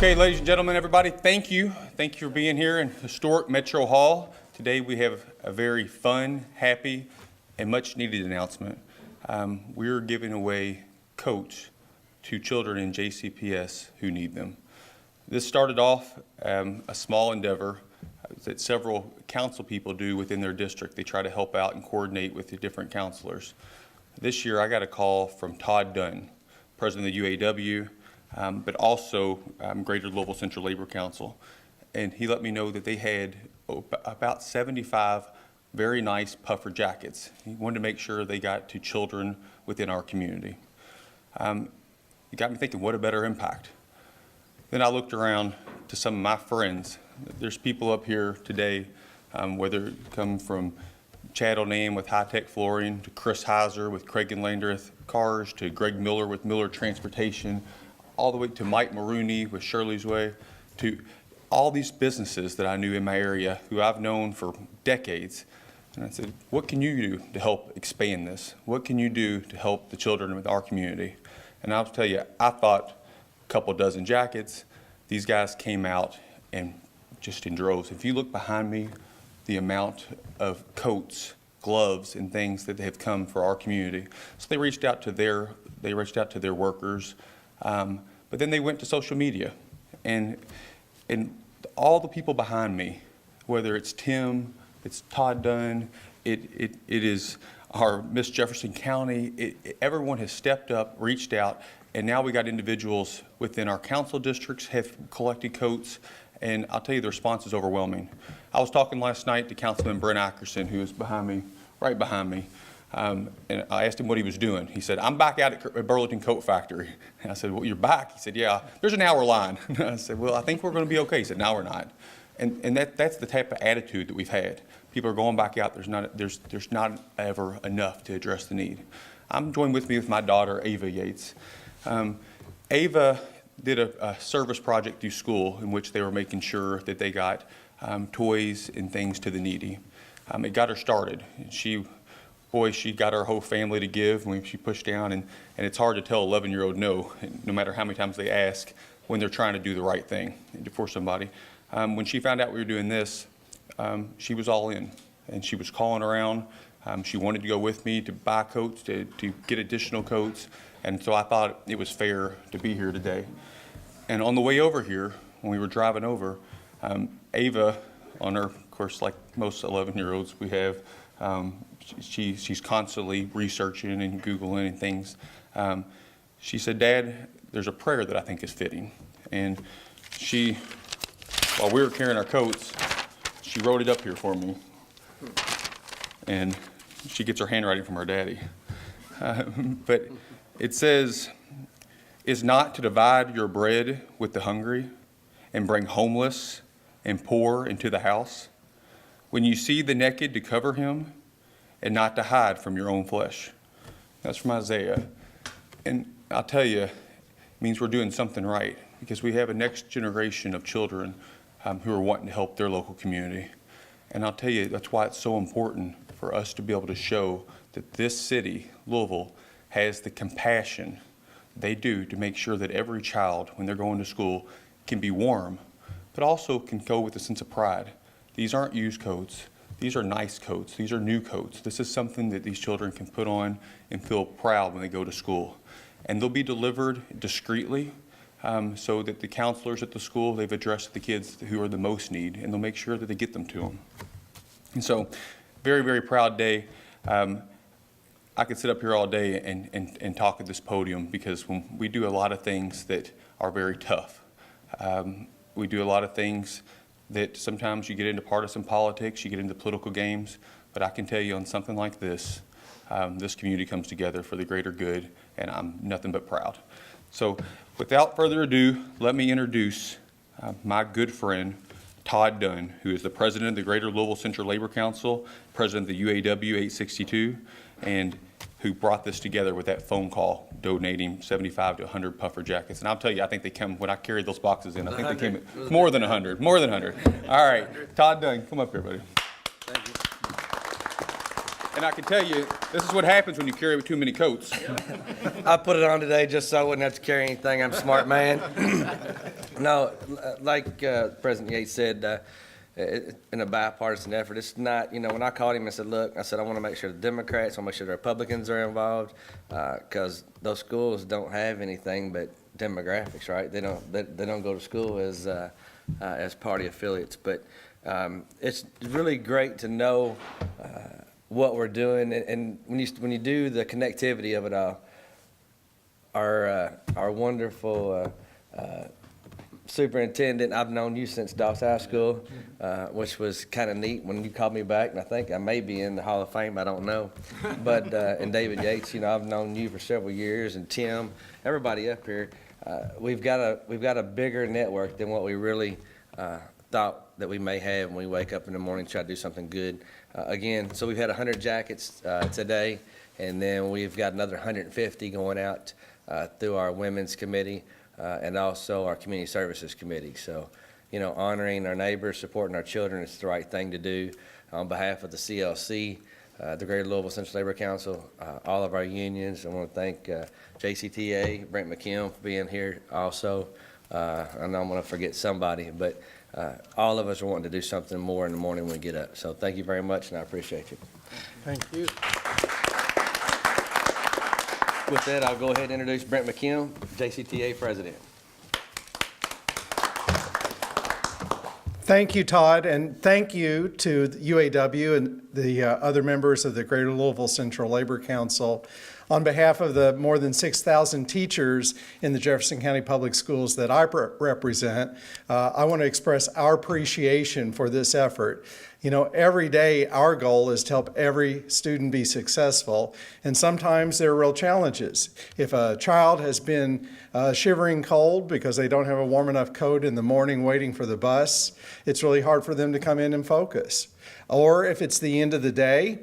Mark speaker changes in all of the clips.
Speaker 1: Okay, ladies and gentlemen, everybody, thank you. Thank you for being here in historic Metro Hall. Today we have a very fun, happy, and much needed announcement. We're giving away coats to children in JCPS who need them. This started off a small endeavor that several council people do within their district. They try to help out and coordinate with the different counselors. This year I got a call from Todd Dunn, president of the UAW, but also Greater Louisville Central Labor Council. And he let me know that they had about 75 very nice puffer jackets. He wanted to make sure they got to children within our community. It got me thinking, what a better impact. Then I looked around to some of my friends. There's people up here today, whether it come from Chad O'Neill with High Tech Flooring, to Chris Heiser with Craig and Landreth Cars, to Greg Miller with Miller Transportation, all the way to Mike Maroney with Shirley's Way, to all these businesses that I knew in my area who I've known for decades. And I said, what can you do to help expand this? What can you do to help the children with our community? And I'll tell you, I thought a couple dozen jackets. These guys came out and just in droves. If you look behind me, the amount of coats, gloves, and things that have come for our community. So they reached out to their workers. But then they went to social media, and all the people behind me, whether it's Tim, it's Todd Dunn, it is our Miss Jefferson County, everyone has stepped up, reached out, and now we got individuals within our council districts have collected coats, and I'll tell you the response is overwhelming. I was talking last night to Councilman Brent Ackerson, who is behind me, right behind me. And I asked him what he was doing. He said, I'm back out at Burlington Coat Factory. And I said, well, you're back? He said, yeah, there's an hour line. I said, well, I think we're going to be okay. He said, no, we're not. And that's the type of attitude that we've had. People are going back out. There's not ever enough to address the need. I'm joined with my daughter, Ava Yates. Ava did a service project through school in which they were making sure that they got toys and things to the needy. It got her started. She got our whole family to give when she pushed down, and it's hard to tell an 11-year-old no matter how many times they ask, when they're trying to do the right thing for somebody. When she found out we were doing this, she was all in, and she was calling around. She wanted to go with me to buy coats, to get additional coats, and so I thought it was fair to be here today. And on the way over here, when we were driving over, Ava, on her, of course, like most 11-year-olds we have, she's constantly researching and Googling and things. She said, Dad, there's a prayer that I think is fitting. And while we were carrying our coats, she wrote it up here for me. And she gets her handwriting from her daddy. But it says, is not to divide your bread with the hungry and bring homeless and poor into the house. When you see the naked, to cover him, and not to hide from your own flesh. That's from Isaiah. And I'll tell you, it means we're doing something right, because we have a next generation of children who are wanting to help their local community. And I'll tell you, that's why it's so important for us to be able to show that this city, Louisville, has the compassion they do to make sure that every child, when they're going to school, can be warm, but also can go with a sense of pride. These aren't used coats. These are nice coats. These are new coats. This is something that these children can put on and feel proud when they go to school. And they'll be delivered discreetly so that the counselors at the school, they've addressed the kids who are the most need, and they'll make sure that they get them to them. And so, very, very proud day. I could sit up here all day and talk at this podium, because when we do a lot of things that are very tough. We do a lot of things that sometimes you get into partisan politics, you get into political games, but I can tell you on something like this, this community comes together for the greater good, and I'm nothing but proud. So without further ado, let me introduce my good friend, Todd Dunn, who is the president of the Greater Louisville Central Labor Council, president of the UAW 862, and who brought this together with that phone call, donating 75 to 100 puffer jackets. And I'll tell you, I think they come, when I carried those boxes in, I think they came at more than 100, more than 100. All right, Todd Dunn, come up here, buddy.
Speaker 2: Thank you.
Speaker 1: And I can tell you, this is what happens when you carry too many coats.
Speaker 2: I put it on today just so I wouldn't have to carry anything. I'm a smart man.
Speaker 3: No, like President Yates said, in a bipartisan effort, it's not, when I called him and said, look, I said, I want to make sure the Democrats, I want to make sure the Republicans are involved, because those schools don't have anything but demographics, right? They don't go to school as party affiliates. But it's really great to know what we're doing, and when you do the connectivity of it all, our wonderful superintendent, I've known you since Doss High School, which was kind of neat when you called me back, and I think I may be in the Hall of Fame, I don't know. But, and David Yates, I've known you for several years, and Tim, everybody up here. We've got a bigger network than what we really thought that we may have when we wake up in the morning and try to do something good. Again, so we've had 100 jackets today, and then we've got another 150 going out through our women's committee. And also our community services committee. So, honoring our neighbors, supporting our children is the right thing to do. On behalf of the CLC, the Greater Louisville Central Labor Council, all of our unions, I want to thank JCTA, Brent McKim for being here also. I know I'm going to forget somebody, but all of us are wanting to do something more in the morning when we get up. So thank you very much, and I appreciate you.
Speaker 4: Thank you.
Speaker 3: With that, I'll go ahead and introduce Brent McKim, JCTA President.
Speaker 4: Thank you, Todd, and thank you to the UAW and the other members of the Greater Louisville Central Labor Council. On behalf of the more than 6,000 teachers in the Jefferson County Public Schools that I represent, I want to express our appreciation for this effort. Every day our goal is to help every student be successful, and sometimes there are real challenges. If a child has been shivering cold because they don't have a warm enough coat in the morning waiting for the bus, it's really hard for them to come in and focus. Or if it's the end of the day,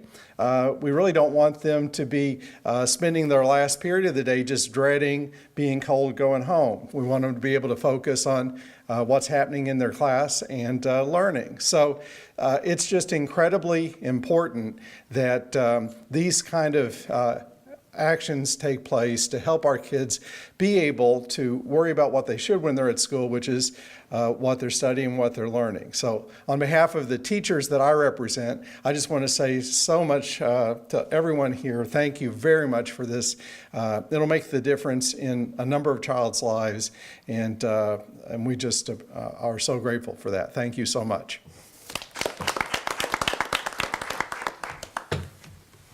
Speaker 4: we really don't want them to be spending their last period of the day just dreading being cold going home. We want them to be able to focus on what's happening in their class and learning. So it's just incredibly important that these kind of actions take place to help our kids be able to worry about what they should when they're at school, which is what they're studying, what they're learning. So on behalf of the teachers that I represent, I just want to say so much to everyone here. Thank you very much for this. It'll make the difference in a number of child's lives, and we just are so grateful for that. Thank you so much.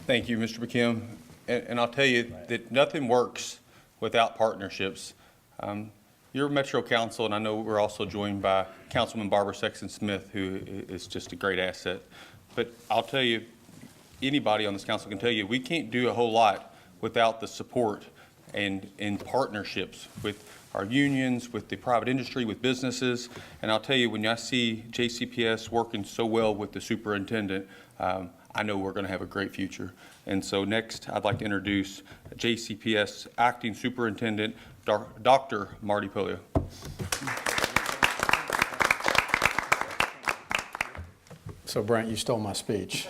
Speaker 1: Thank you, Mr. McKim. And I'll tell you that nothing works without partnerships. Your Metro Council, and I know we're also joined by Councilman Barbara Sexton-Smith, who is just a great asset. But I'll tell you, anybody on this council can tell you, we can't do a whole lot without the support and partnerships with our unions, with the private industry, with businesses. And I'll tell you, when I see JCPS working so well with the superintendent, I know we're going to have a great future. And so next, I'd like to introduce JCPS Acting Superintendent, Dr. Marty Polio.
Speaker 5: So Brent, you stole my speech.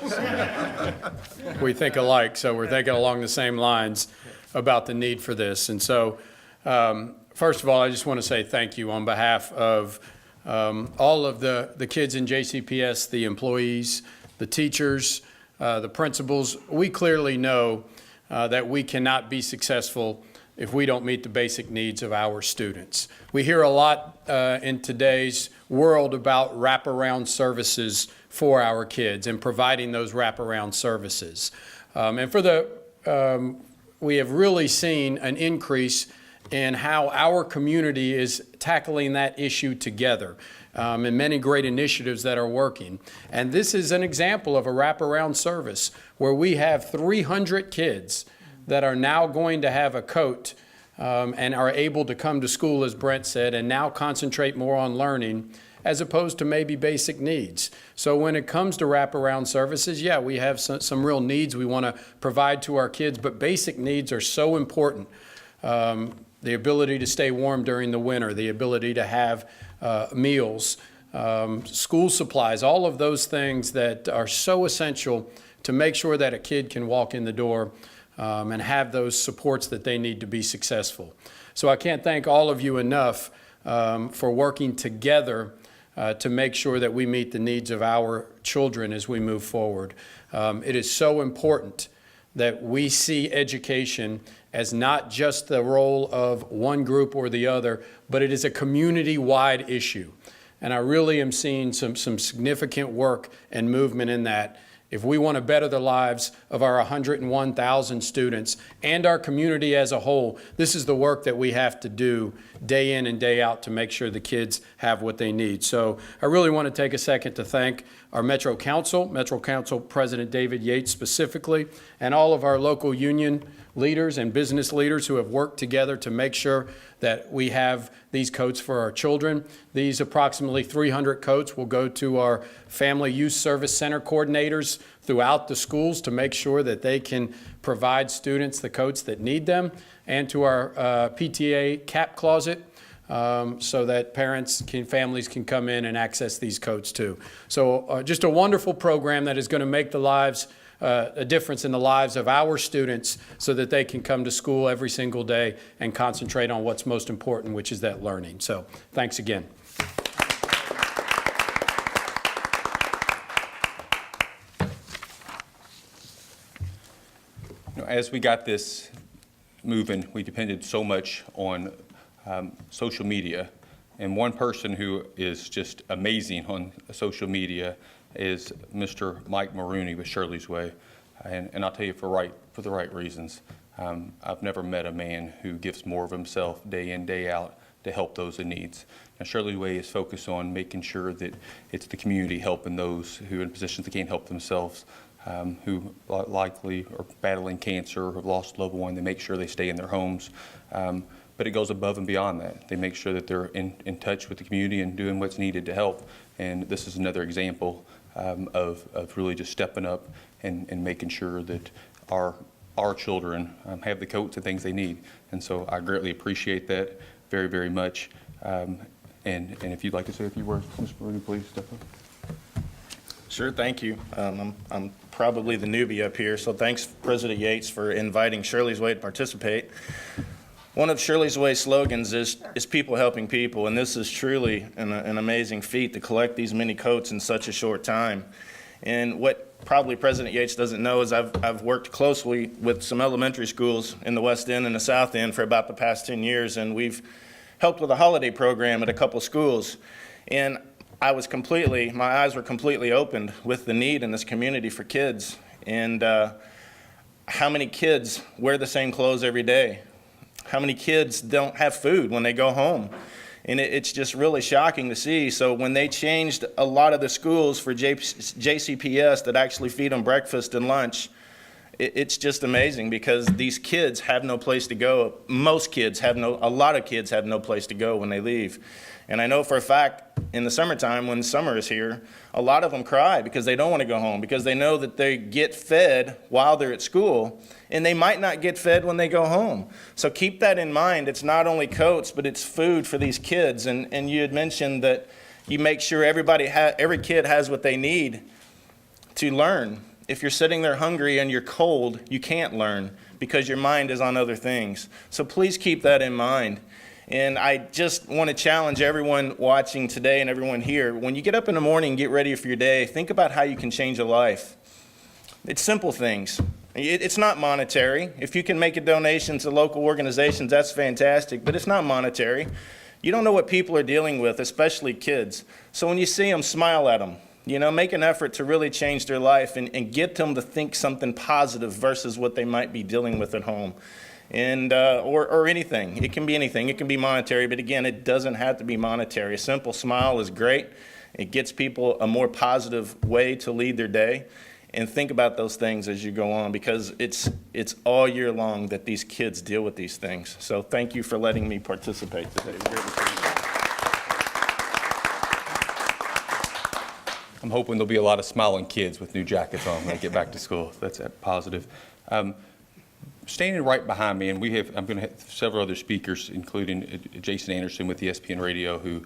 Speaker 5: We think alike, so we're thinking along the same lines about the need for this. And so, first of all, I just want to say thank you on behalf of all of the kids in JCPS, the employees, the teachers, the principals. We clearly know that we cannot be successful if we don't meet the basic needs of our students. We hear a lot in today's world about wraparound services for our kids and providing those wraparound services. And we have really seen an increase in how our community is tackling that issue together. And many great initiatives that are working. And this is an example of a wraparound service where we have 300 kids that are now going to have a coat and are able to come to school, as Brent said, and now concentrate more on learning as opposed to maybe basic needs. So when it comes to wraparound services, yeah, we have some real needs we want to provide to our kids, but basic needs are so important. The ability to stay warm during the winter, the ability to have meals, school supplies, all of those things that are so essential to make sure that a kid can walk in the door and have those supports that they need to be successful. So I can't thank all of you enough for working together to make sure that we meet the needs of our children as we move forward. It is so important that we see education as not just the role of one group or the other, but it is a community-wide issue. And I really am seeing some significant work and movement in that. If we want to better the lives of our 101,000 students and our community as a whole, this is the work that we have to do day in and day out to make sure the kids have what they need. So I really want to take a second to thank our Metro Council President David Yates specifically, and all of our local union leaders and business leaders who have worked together to make sure that we have these coats for our children. These approximately 300 coats will go to our Family Youth Service Center coordinators throughout the schools to make sure that they can provide students the coats that need them, and to our PTA cap closet so that families can come in and access these coats too. So just a wonderful program that is going to make a difference in the lives of our students so that they can come to school every single day and concentrate on what's most important, which is that learning. So thanks again.
Speaker 1: As we got this moving, we depended so much on social media. And one person who is just amazing on social media is Mr. Mike Maroney with Shirley's Way. And I'll tell you for the right reasons. I've never met a man who gives more of himself day in, day out to help those in need. Now, Shirley's Way is focused on making sure that it's the community helping those who are in positions that can't help themselves, who likely are battling cancer or have lost a loved one. They make sure they stay in their homes. But it goes above and beyond that. They make sure that they're in touch with the community and doing what's needed to help. And this is another example of really just stepping up and making sure that our children have the coats and things they need. And so I greatly appreciate that very, very much. And if you'd like to say a few words, Mr. Maroney, please step up.
Speaker 6: Sure, thank you. I'm probably the newbie up here, so thanks, President Yates, for inviting Shirley's Way to participate. One of Shirley's Way slogans is people helping people, and this is truly an amazing feat to collect these many coats in such a short time. And what probably President Yates doesn't know is I've worked closely with some elementary schools in the West End and the South End for about the past 10 years, and we've helped with a holiday program at a couple schools. And my eyes were completely opened with the need in this community for kids, and how many kids wear the same clothes every day. How many kids don't have food when they go home? And it's just really shocking to see. So when they changed a lot of the schools for JCPS that actually feed them breakfast and lunch, it's just amazing because these kids have no place to go. A lot of kids have no place to go when they leave. And I know for a fact in the summertime when summer is here, a lot of them cry because they don't want to go home because they know that they get fed while they're at school and they might not get fed when they go home. So keep that in mind. It's not only coats, but it's food for these kids. And you had mentioned that you make sure every kid has what they need to learn. If you're sitting there hungry and you're cold, you can't learn because your mind is on other things. So please keep that in mind. And I just want to challenge everyone watching today and everyone here, when you get up in the morning and get ready for your day, think about how you can change a life. It's simple things. It's not monetary. If you can make a donation to local organizations, that's fantastic, but it's not monetary. You don't know what people are dealing with, especially kids. So when you see them, smile at them. Make an effort to really change their life and get them to think something positive versus what they might be dealing with at home. And or anything. It can be anything. It can be monetary, but again, it doesn't have to be monetary. A simple smile is great. It gets people a more positive way to lead their day. And think about those things as you go on because it's all year long that these kids deal with these things. So thank you for letting me participate today.
Speaker 1: I'm hoping there'll be a lot of smiling kids with new jackets on when they get back to school. That's positive. Standing right behind me, and I'm going to have several other speakers, including Jason Anderson with ESPN Radio, who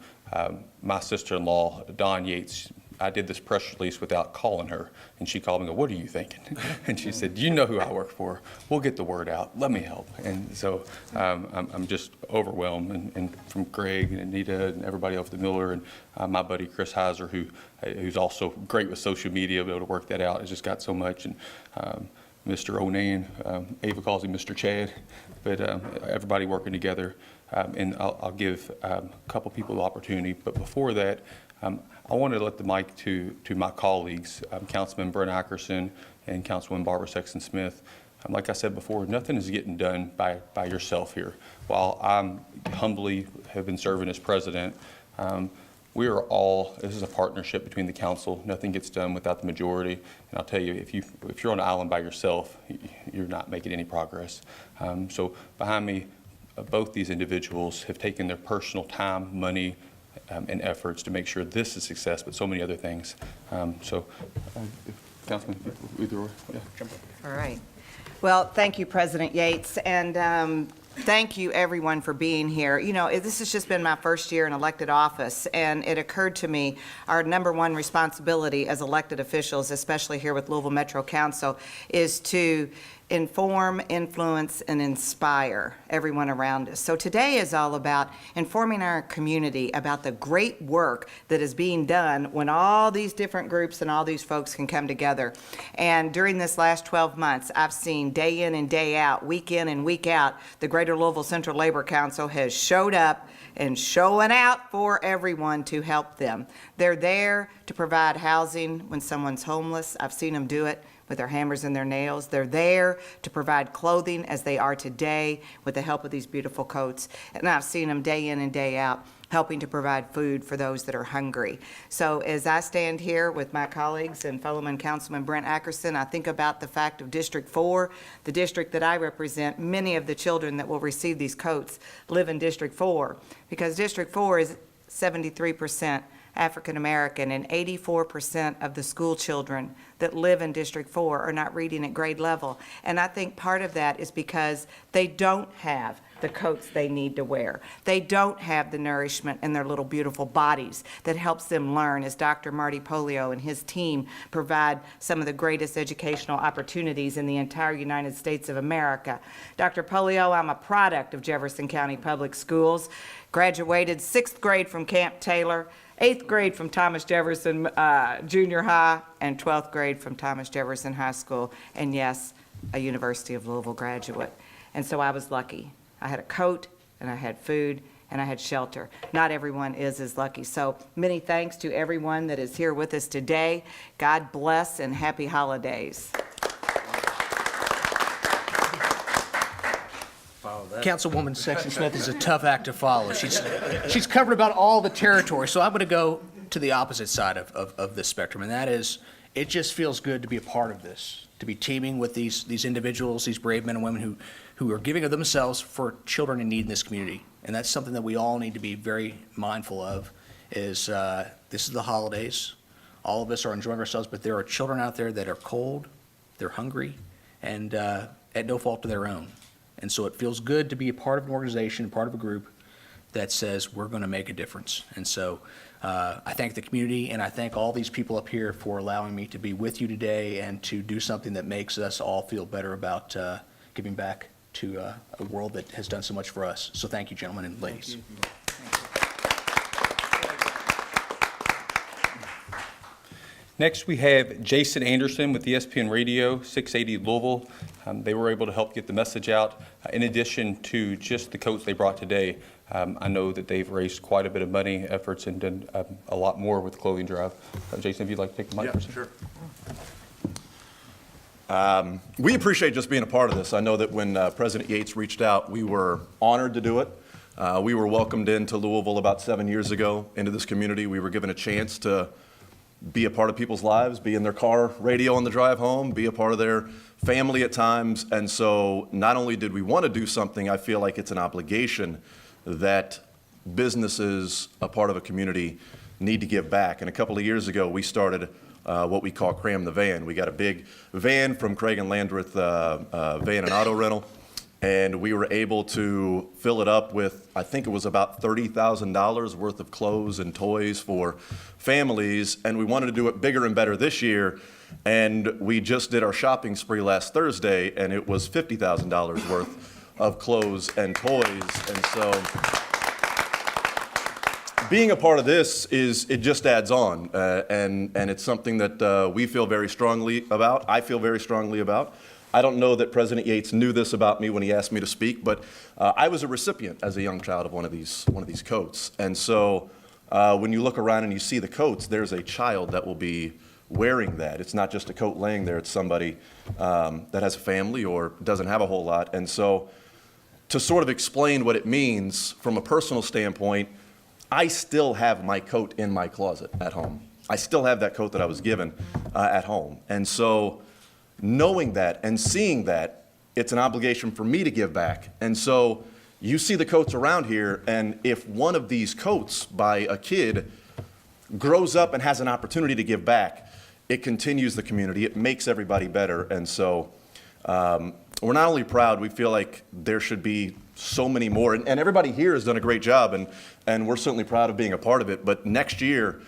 Speaker 1: my sister-in-law, Dawn Yates, I did this press release without calling her. And she called me and go, "What are you thinking?" And she said, "You know who I work for. We'll get the word out. Let me help." And so I'm just overwhelmed. And from Greg and Anita and everybody else at Miller and my buddy Chris Heiser, who's also great with social media, be able to work that out. It's just got so much. And Mr. Onan, Ava calls him Mr. Chad, but everybody working together. And I'll give a couple people the opportunity. But before that, I wanted to let the mic to my colleagues, Councilman Brent Ackerson and Councilwoman Barbara Sexton-Smith. Like I said before, nothing is getting done by yourself here. While I'm humbly have been serving as president, we are all, this is a partnership between the council. Nothing gets done without the majority. And I'll tell you, if you're on an island by yourself, you're not making any progress. So behind me, both these individuals have taken their personal time, money, and efforts to make sure this is a success, but so many other things. Councilman, either or. Yeah.
Speaker 7: All right. Well, thank you, President Yates, and thank you, everyone, for being here. You know, this has just been my first year in elected office, and it occurred to me our number one responsibility as elected officials, especially here with Louisville Metro Council, is to inform, influence, and inspire everyone around us. So today is all about informing our community about the great work that is being done when all these different groups and all these folks can come together. And during this last 12 months, I've seen day in and day out, week in and week out, the Greater Louisville Central Labor Council has showed up and showing out for everyone to help them. They're there to provide housing when someone's homeless. I've seen them do it with their hammers and their nails. They're there to provide clothing as they are today with the help of these beautiful coats. And I've seen them day in and day out helping to provide food for those that are hungry. So as I stand here with my colleagues and fellowman Councilman Brent Ackerson, I think about the fact of District 4, the district that I represent. Many of the children that will receive these coats live in District 4 because District 4 is 73% African American, and 84% of the school children that live in District 4 are not reading at grade level. And I think part of that is because they don't have the coats they need to wear. They don't have the nourishment in their little beautiful bodies that helps them learn, as Dr. Marty Polio and his team provide some of the greatest educational opportunities in the entire United States of America. Dr. Polio, I'm a product of Jefferson County Public Schools, graduated 6th grade from Camp Taylor, 8th grade from Thomas Jefferson Junior High, and 12th grade from Thomas Jefferson High School, and yes, a University of Louisville graduate. And so I was lucky. I had a coat, and I had food, and I had shelter. Not everyone is as lucky. So many thanks to everyone that is here with us today. God bless and happy holidays.
Speaker 8: Councilwoman Sexton-Smith is a tough act to follow. She's covered about all the territory, so I'm going to go to the opposite side of this spectrum, and that is, it just feels good to be a part of this, to be teaming with these individuals, these brave men and women who are giving of themselves for children in need in this community. And that's something that we all need to be very mindful of, is this is the holidays. All of us are enjoying ourselves, but there are children out there that are cold, they're hungry, and at no fault of their own. And so it feels good to be a part of an organization, part of a group that says we're going to make a difference. And so I thank the community, and I thank all these people up here for allowing me to be with you today and to do something that makes us all feel better about giving back to a world that has done so much for us. So thank you, gentlemen and ladies.
Speaker 1: Next, we have Jason Anderson with ESPN Radio, 680 Louisville. They were able to help get the message out. In addition to just the coats they brought today, I know that they've raised quite a bit of money, efforts, and done a lot more with the clothing drive. Jason, if you'd like to take the mic for a second.
Speaker 2: Sure. We appreciate just being a part of this. I know that when President Yates reached out, we were honored to do it. We were welcomed into Louisville about 7 years ago into this community. We were given a chance to be a part of people's lives, be in their car radio on the drive home, be a part of their family at times. And so not only did we want to do something, I feel like it's an obligation that businesses, a part of a community, need to give back. And a couple of years ago, we started what we call Cram the Van. We got a big van from Craig and Landreth Van and Auto Rental. and we were able to fill it up with, I think it was about $30,000 worth of clothes and toys for families, and we wanted to do it bigger and better this year. And we just did our shopping spree last Thursday, and it was $50,000 worth of clothes and toys. And so being a part of this it just adds on, and it's something that we feel very strongly about. I feel very strongly about. I don't know that President Yates knew this about me when he asked me to speak, but I was a recipient as a young child of one of these coats. And so when you look around and you see the coats, there's a child that will be wearing that. It's not just a coat laying there, it's somebody that has a family or doesn't have a whole lot. And so to sort of explain what it means from a personal standpoint, I still have my coat in my closet at home. I still have that coat that I was given at home. And so knowing that and seeing that, it's an obligation for me to give back. And so you see the coats around here, and if one of these coats by a kid grows up and has an opportunity to give back, it continues the community, it makes everybody better. And so we're not only proud, we feel like there should be so many more. And everybody here has done a great job, and we're certainly proud of being a part of it. But next year,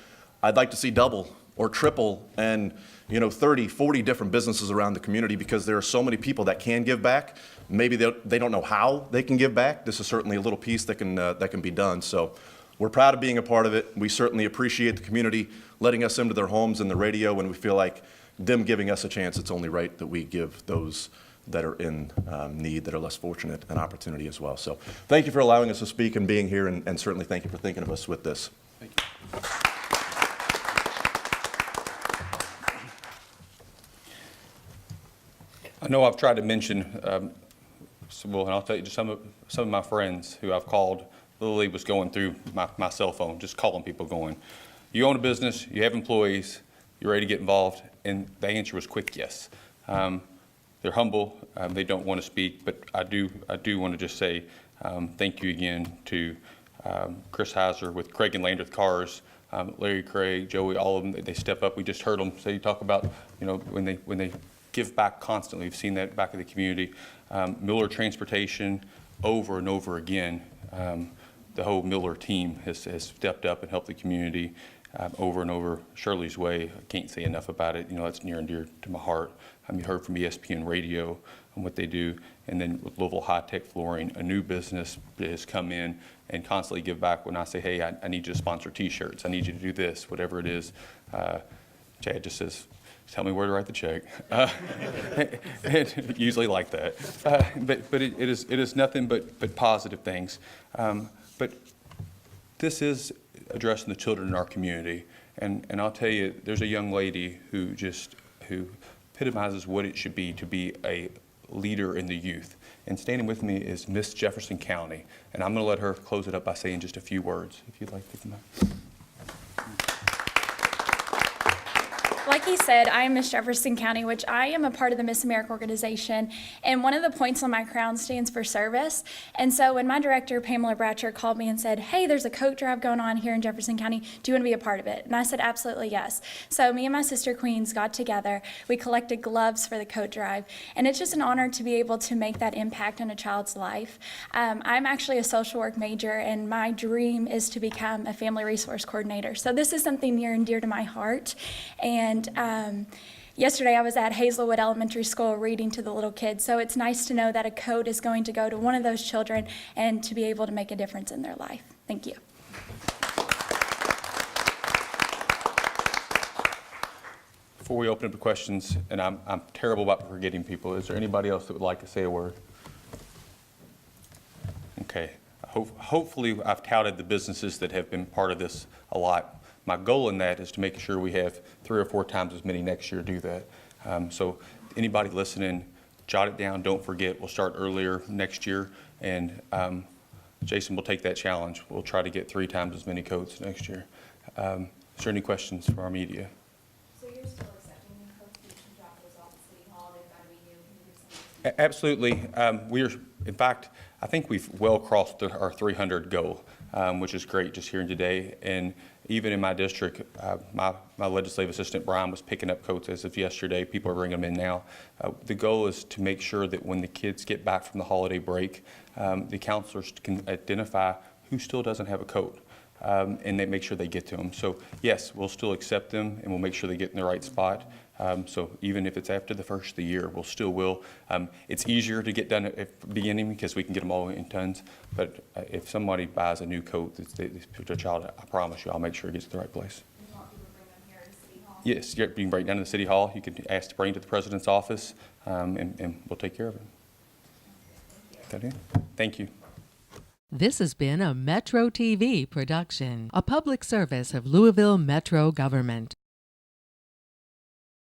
Speaker 2: I'd like to see double or triple and 30, 40 different businesses around the community, because there are so many people that can give back. Maybe they don't know how they can give back. This is certainly a little piece that can be done. So we're proud of being a part of it. We certainly appreciate the community letting us into their homes and the radio, and we feel like them giving us a chance, it's only right that we give those that are in need, that are less fortunate, an opportunity as well. So thank you for allowing us to speak and being here, and certainly thank you for thinking of us with this.
Speaker 1: Thank you. I know I've tried to mention, and I'll tell you just some of my friends who I've called, literally was going through my cell phone, just calling people going, you own a business, you have employees, you're ready to get involved, and the answer was quick yes. They're humble, they don't want to speak, but I do want to just say thank you again to Chris Heiser with Craig and Landreth Cars, Larry Craig, Joey, all of them, they step up. We just heard them say, talk about, when they give back constantly. We've seen that back in the community. Miller Transportation, over and over again, the whole Miller team has stepped up and helped the community over and over. Shirley's Way, I can't say enough about it. That's near and dear to my heart. You heard from ESPN Radio and what they do. And then with Louisville High Tech Flooring, a new business that has come in and constantly give back when I say, hey, I need you to sponsor T-shirts. I need you to do this, whatever it is. Chad just says, tell me where to write the check. And usually like that. But it is nothing but positive things. But this is addressing the children in our community. And I'll tell you, there's a young lady who epitomizes what it should be to be a leader in the youth. And standing with me is Miss Jefferson County. And I'm going to let her close it up by saying just a few words, if you'd like to come up.
Speaker 9: Like he said, I am Miss Jefferson County, which I am a part of the Miss America organization, and one of the points on my crown stands for service. And so when my director, Pamela Bratcher, called me and said, hey, there's a coat drive going on here in Jefferson County, do you want to be a part of it? And I said, absolutely yes. So me and my sister queens got together, we collected gloves for the coat drive, and it's just an honor to be able to make that impact on a child's life. I'm actually a social work major, and my dream is to become a family resource coordinator. So this is something near and dear to my heart. And yesterday I was at Hazelwood Elementary School reading to the little kids, so it's nice to know that a coat is going to go to one of those children and to be able to make a difference in their life. Thank you.
Speaker 1: Before we open up to questions, and I'm terrible about forgetting people, is there anybody else that would like to say a word? Okay. Hopefully I've touted the businesses that have been part of this a lot. My goal in that is to make sure we have 3 or 4 times as many next year do that. So anybody listening, jot it down, don't forget. We'll start earlier next year, and Jason will take that challenge. We'll try to get 3 times as many coats next year. Is there any questions for our media?
Speaker 9: So you're still accepting new coats that you can drop those off at City Hall? They've got to be new.
Speaker 1: Absolutely. In fact, I think we've well crossed our 300 goal, which is great just hearing today. And even in my district, my legislative assistant, Brian, was picking up coats as of yesterday. People are bringing them in now. The goal is to make sure that when the kids get back from the holiday break, the counselors can identify who still doesn't have a coat. And they make sure they get to them. So yes, we'll still accept them and we'll make sure they get in the right spot. So even if it's after the first of the year, we'll still will. It's easier to get done at the beginning because we can get them all in tons. But if somebody buys a new coat, their child, I promise you, I'll make sure it gets to the right place. Yes, you can bring it down to the city hall. You can ask to bring it to the president's office, and we'll take care of it. Got it? Thank you.
Speaker 10: This has been a Metro TV production, a public service of Louisville Metro government.